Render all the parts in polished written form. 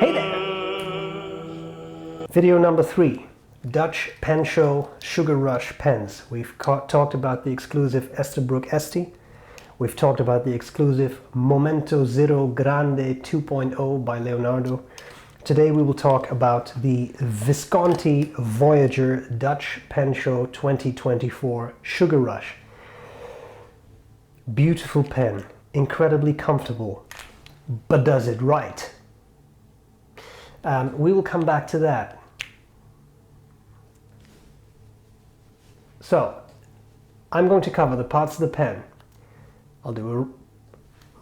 Hey there! Video number 3, Dutch Pen Show Sugar Rush pens. We've talked about the exclusive Esterbrook Esti. We've talked about the exclusive Momento Zero Grande 2.0 by Leonardo. Today we will talk about the Visconti Voyager Dutch Pen Show 2024 Sugar Rush. Beautiful pen, incredibly comfortable, but does it right? We will come back to that. So, I'm going to cover the parts of the pen. I'll do a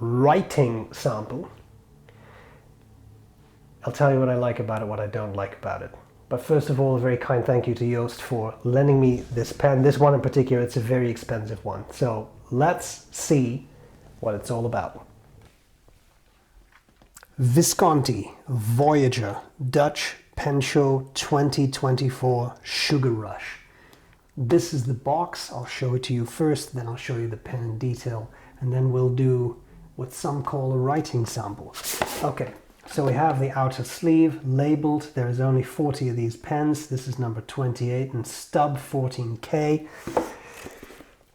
writing sample. I'll tell you what I like about it, what I don't like about it. But first of all, a very kind thank you to Joost for lending me this pen. This one in particular, it's a very expensive one. So let's see what it's all about. Visconti Voyager Dutch Pen Show 2024 Sugar Rush. This is the box. I'll show it to you first, then I'll show you the pen in detail, and then we'll do what some call a writing sample. Okay, so we have the outer sleeve labeled. There is only 40 of these pens. This is number 28 and stub 14K.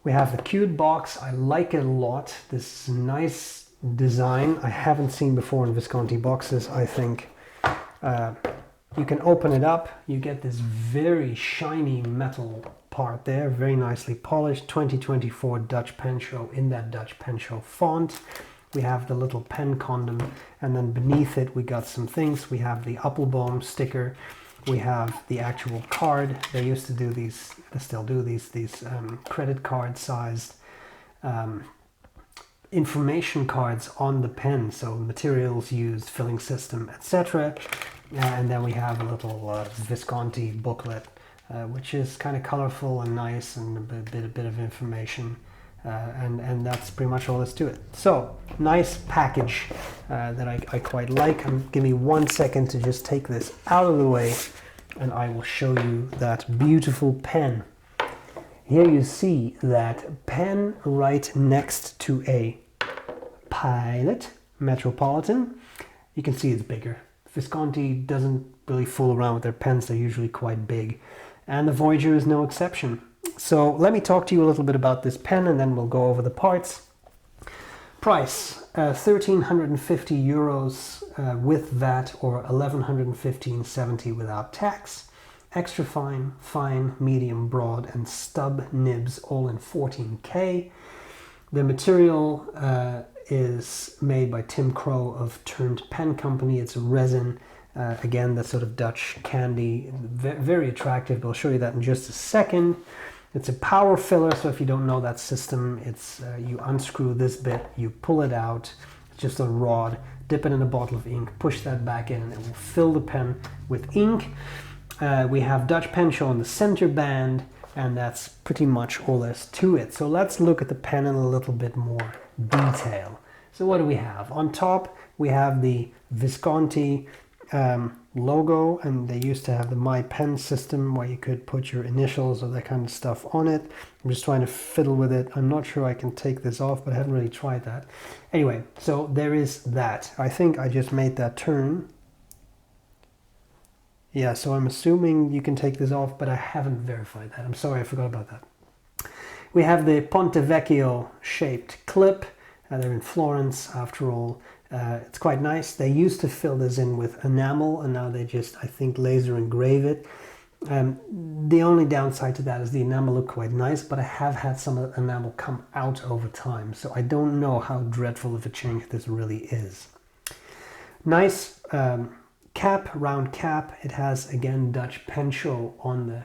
We have the cued box. I like it a lot. This is a nice design I haven't seen before in Visconti boxes, I think. You can open it up. You get this very shiny metal part there, very nicely polished. 2024 Dutch Pen Show in that Dutch Pen Show font. We have the little pen condom, and then beneath it we got some things. We have the Appelboom sticker. We have the actual card. They used to do these, they still do these credit card sized information cards on the pen, so materials used, filling system, etc. And then we have a little Visconti booklet, which is kind of colorful and nice, and a bit of information, and that's pretty much all there's to it. So nice package that I quite like. Give me 1 second to just take this out of the way, and I will show you that beautiful pen. Here you see that pen right next to a Pilot Metropolitan. You can see it's bigger. Visconti doesn't really fool around with their pens. They're usually quite big, and the Voyager is no exception. So let me talk to you a little bit about this pen, and then we'll go over the parts. Price, 1,350 euros with VAT, or 1,115.70 without tax. Extra fine, fine, medium, broad, and stub nibs, all in 14K. The material is made by Tim Crow of Turned Pen Company. It's a resin, again, that sort of Dutch candy, very attractive. I'll show you that in just a second. It's a power filler, so if you don't know that system, it's you unscrew this bit, you pull it out, it's just a rod, dip it in a bottle of ink, push that back in, and it will fill the pen with ink. We have Dutch Pen Show on the center band, and that's pretty much all there's to it. So let's look at the pen in a little bit more detail. So what do we have? On top, we have the Visconti logo, and they used to have the My Pen system where you could put your initials or that kind of stuff on it. I'm just trying to fiddle with it. I'm not sure I can take this off, but I haven't really tried that. Anyway, so there is that. I think I just made that turn. Yeah, so I'm assuming you can take this off, but I haven't verified that. I'm sorry, I forgot about that. We have the Ponte Vecchio shaped clip. They're in Florence, after all. It's quite nice. They used to fill this in with enamel, and now they just, I think, laser engrave it. The only downside to that is the enamel look quite nice, but I have had some of the enamel come out over time, so I don't know how dreadful of a change this really is. Nice cap, round cap. It has, again, Dutch Pen Show on the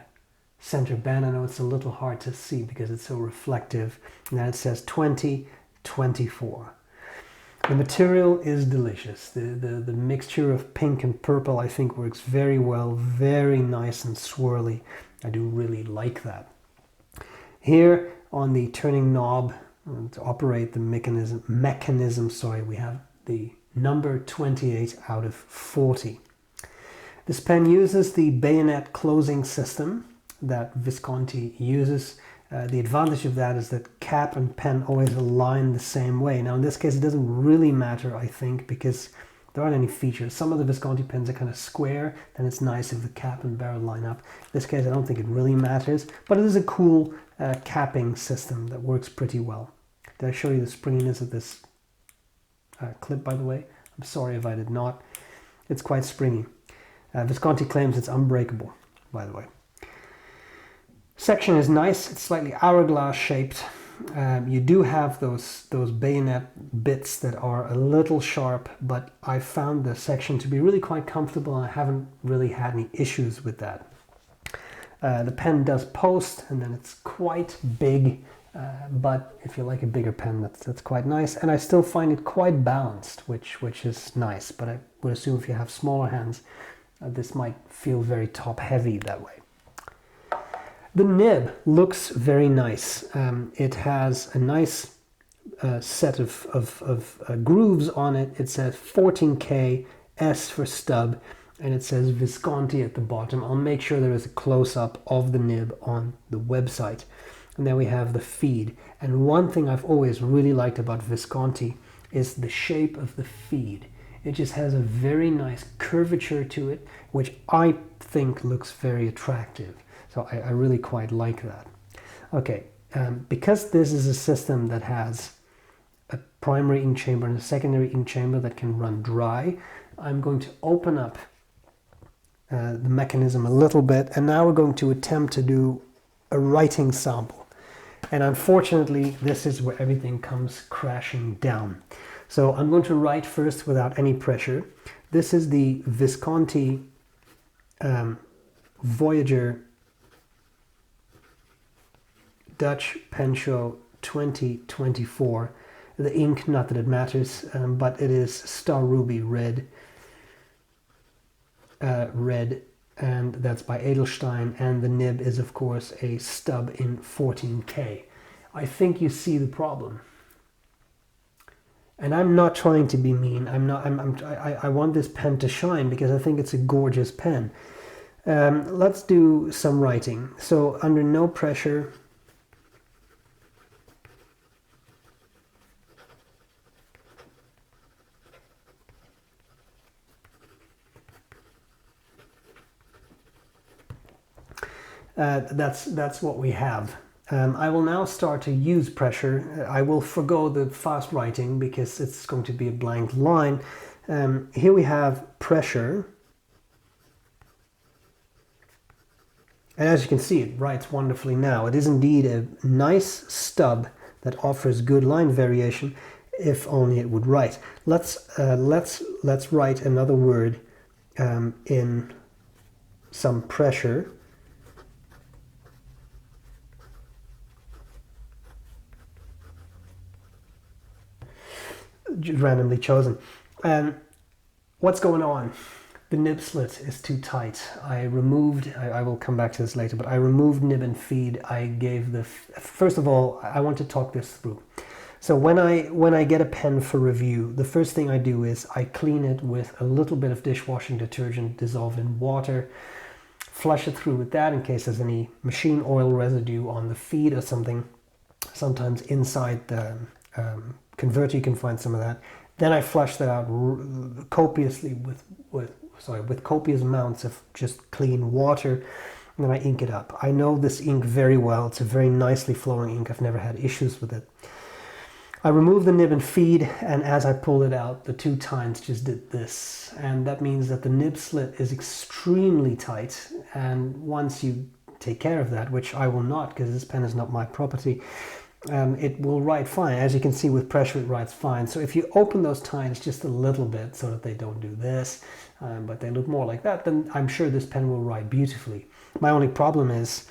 center band. I know it's a little hard to see because it's so reflective. And then it says 2024. The material is delicious. The mixture of pink and purple, I think, works very well. Very nice and swirly. I do really like that. Here on the turning knob to operate the mechanism, we have the number 28 out of 40. This pen uses the bayonet closing system that Visconti uses. The advantage of that is that cap and pen always align the same way. Now in this case it doesn't really matter, I think, because there aren't any features. Some of the Visconti pens are kind of square, and it's nice if the cap and barrel line up. In this case, I don't think it really matters, but it is a cool capping system that works pretty well. Did I show you the springiness of this clip, by the way? I'm sorry if I did not. It's quite springy. Visconti claims it's unbreakable, by the way. Section is nice. It's slightly hourglass shaped. You do have those bayonet bits that are a little sharp, but I found the section to be really quite comfortable, and I haven't really had any issues with that. The pen does post, and then it's quite big, but if you like a bigger pen, that's quite nice. And I still find it quite balanced, which is nice, but I would assume if you have smaller hands, this might feel very top heavy that way. The nib looks very nice. It has a nice set of grooves on it. It says 14K, S for stub, and it says Visconti at the bottom. I'll make sure there is a close-up of the nib on the website. And then we have the feed. And one thing I've always really liked about Visconti is the shape of the feed. It just has a very nice curvature to it, which I think looks very attractive. So I really quite like that. Okay, because this is a system that has a primary ink chamber and a secondary ink chamber that can run dry, I'm going to open up the mechanism a little bit, and now we're going to attempt to do a writing sample. And unfortunately, this is where everything comes crashing down. So I'm going to write first without any pressure. This is the Visconti Voyager Dutch Pen Show 2024. The ink, not that it matters, but it is Star Ruby Red, and that's by Edelstein, and the nib is of course a stub in 14K. I think you see the problem. And I'm not trying to be mean. I want this pen to shine because I think it's a gorgeous pen. Let's do some writing. So under no pressure, that's what we have. I will now start to use pressure. I will forgo the fast writing because it's going to be a blank line. Here we have pressure. And as you can see, it writes wonderfully now. It is indeed a nice stub that offers good line variation, if only it would write. Let's write another word in some pressure. Randomly chosen. What's going on? The nib slit is too tight. I will come back to this later, but I removed nib and feed. I gave the, first of all, I want to talk this through. So when I get a pen for review, the first thing I do is I clean it with a little bit of dishwashing detergent dissolved in water, flush it through with that in case there's any machine oil residue on the feed or something. Sometimes inside the converter you can find some of that. Then I flush that out copiously with copious amounts of just clean water, and then I ink it up. I know this ink very well. It's a very nicely flowing ink. I've never had issues with it. I removed the nib and feed, and as I pulled it out, the two tines just did this. And that means that the nib slit is extremely tight, and once you take care of that, which I will not because this pen is not my property, it will write fine. As you can see, with pressure it writes fine. So if you open those tines just a little bit so that they don't do this, but they look more like that, then I'm sure this pen will write beautifully. My only problem is,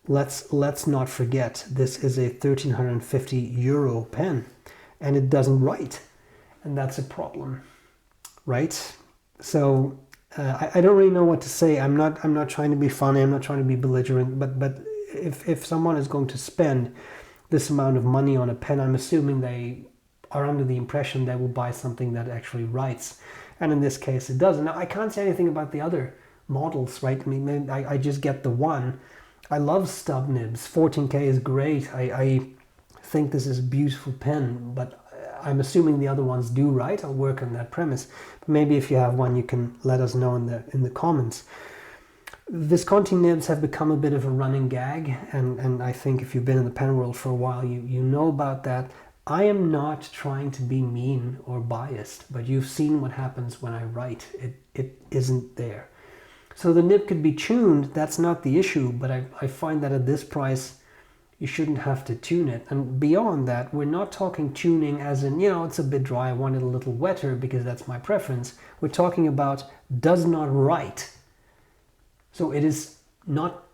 let's not forget, this is a €1,350 pen and it doesn't write, and that's a problem, right? So I don't really know what to say. I'm not trying to be funny, I'm not trying to be belligerent, but if someone is going to spend this amount of money on a pen, I'm assuming they are under the impression they will buy something that actually writes, and in this case it doesn't. Now I can't say anything about the other models, right? I mean, I just get the one. I love stub nibs. 14K is great. I think this is a beautiful pen, but I'm assuming the other ones do write. I'll work on that premise. But maybe if you have one, you can let us know in the comments. Visconti nibs have become a bit of a running gag, and I think if you've been in the pen world for a while, you know about that. I am not trying to be mean or biased, but you've seen what happens when I write. It isn't there. So the nib could be tuned, that's not the issue, but I find that at this price, you shouldn't have to tune it. And beyond that, we're not talking tuning as in, it's a bit dry, I want it a little wetter because that's my preference. We're talking about does not write. So it is not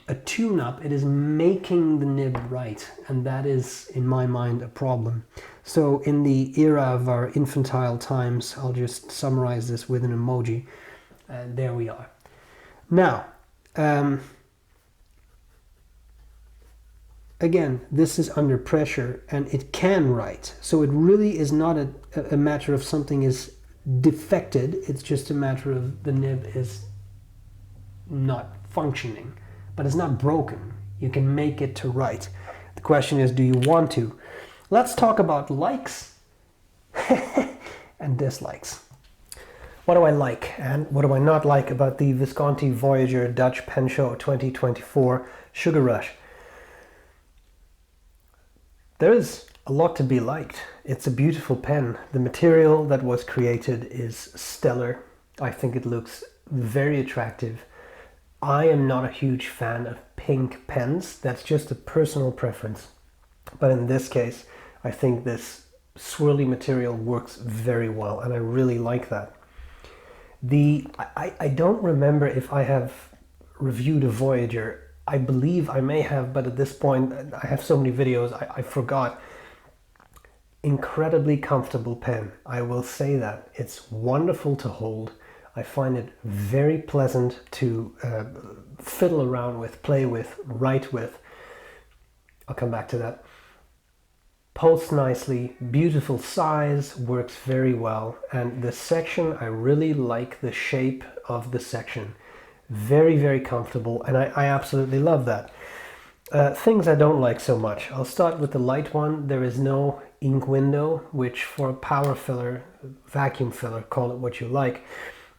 a tune-up, it is making the nib right, and that is, in my mind, a problem. So in the era of our infantile times, I'll just summarize this with an emoji. There we are. Now, again, this is under pressure, and it can write. So it really is not a matter of something is defected, it's just a matter of the nib is not functioning, but it's not broken. You can make it to write. The question is, do you want to? Let's talk about likes and dislikes. What do I like and what do I not like about the Visconti Voyager Dutch Pen Show 2024 Sugar Rush? There is a lot to be liked. It's a beautiful pen. The material that was created is stellar. I think it looks very attractive. I am not a huge fan of pink pens. That's just a personal preference. But in this case, I think this swirly material works very well, and I really like that. I don't remember if I have reviewed a Voyager. I believe I may have, but at this point, I have so many videos, I forgot. Incredibly comfortable pen. I will say that. It's wonderful to hold. I find it very pleasant to fiddle around with, play with, write with. I'll come back to that. Pulls nicely, beautiful size, works very well. And the section, I really like the shape of the section. Very, very comfortable, and I absolutely love that. Things I don't like so much. I'll start with the light one. There is no ink window, which for a power filler, vacuum filler, call it what you like,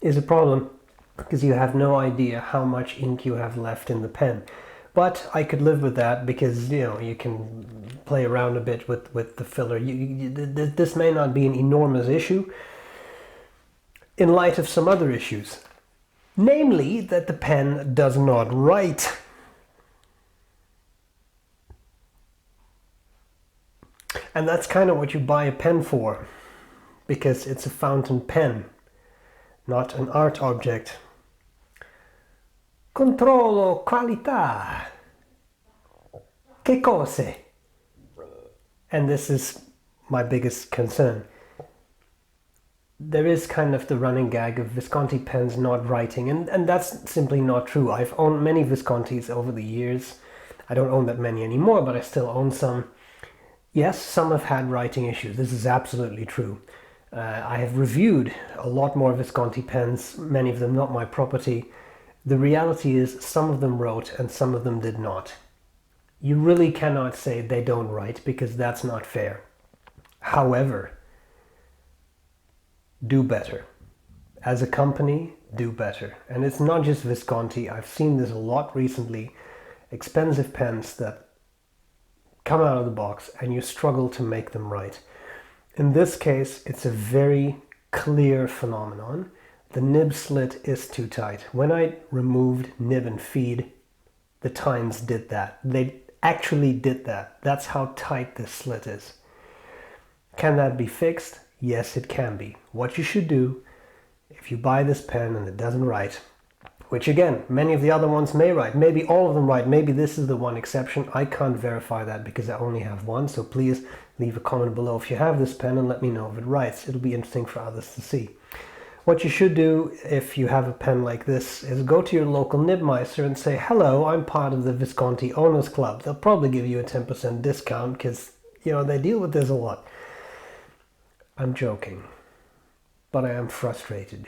is a problem because you have no idea how much ink you have left in the pen. But I could live with that because, you can play around a bit with the filler. This may not be an enormous issue in light of some other issues. Namely, that the pen does not write. And that's kind of what you buy a pen for, because it's a fountain pen, not an art object. Controllo qualità. Che cose? And this is my biggest concern. There is kind of the running gag of Visconti pens not writing, and that's simply not true. I've owned many Viscontis over the years. I don't own that many anymore, but I still own some. Yes, some have had writing issues. This is absolutely true. I have reviewed a lot more Visconti pens, many of them not my property. The reality is some of them wrote and some of them did not. You really cannot say they don't write because that's not fair. However, do better. As a company, do better. And it's not just Visconti. I've seen this a lot recently. Expensive pens that come out of the box and you struggle to make them right. In this case, it's a very clear phenomenon. The nib slit is too tight. When I removed nib and feed, the tines did that. They actually did that. That's how tight this slit is. Can that be fixed? Yes, it can be. What you should do, if you buy this pen and it doesn't write, which again, many of the other ones may write, maybe all of them write, maybe this is the one exception. I can't verify that because I only have one, so please leave a comment below if you have this pen and let me know if it writes. It'll be interesting for others to see. What you should do if you have a pen like this is go to your local nibmeister and say, hello, I'm part of the Visconti Owners Club. They'll probably give you a 10% discount because, they deal with this a lot. I'm joking, but I am frustrated.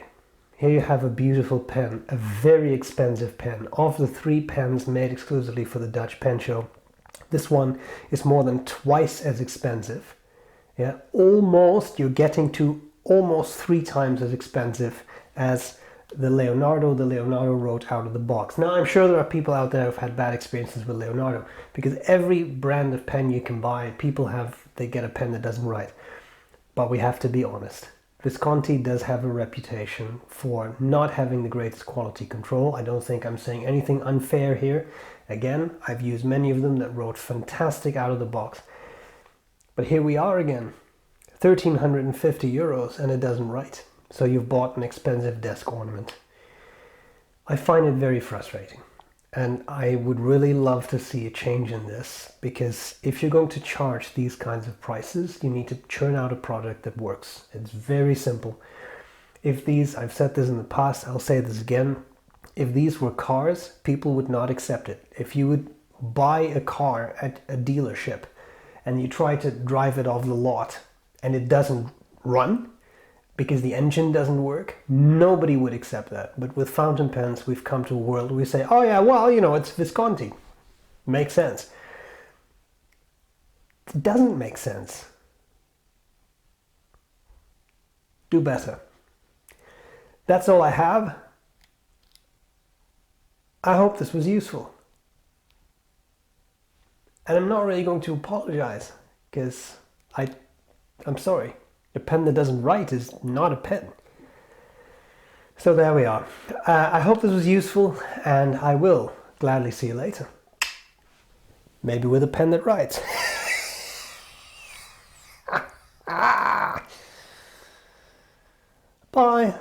Here you have a beautiful pen, a very expensive pen. Of the 3 pens made exclusively for the Dutch Pen Show, this one is more than twice as expensive. Yeah, almost, you're getting to almost 3 times as expensive as the Leonardo wrote out of the box. Now, I'm sure there are people out there who've had bad experiences with Leonardo, because every brand of pen you can buy, they get a pen that doesn't write. But we have to be honest. Visconti does have a reputation for not having the greatest quality control. I don't think I'm saying anything unfair here. Again, I've used many of them that wrote fantastic out of the box. But here we are again, 1,350 euros, and it doesn't write. So you've bought an expensive desk ornament. I find it very frustrating. And I would really love to see a change in this, because if you're going to charge these kinds of prices, you need to churn out a product that works. It's very simple. If these, I've said this in the past, I'll say this again, if these were cars, people would not accept it. If you would buy a car at a dealership and you try to drive it off the lot and it doesn't run because the engine doesn't work, nobody would accept that. But with fountain pens, we've come to a world where we say, oh yeah, well, you know, it's Visconti. Makes sense. It doesn't make sense. Do better. That's all I have. I hope this was useful. And I'm not really going to apologize, because I'm sorry. A pen that doesn't write is not a pen. So there we are. I hope this was useful, and I will gladly see you later. Maybe with a pen that writes. Bye.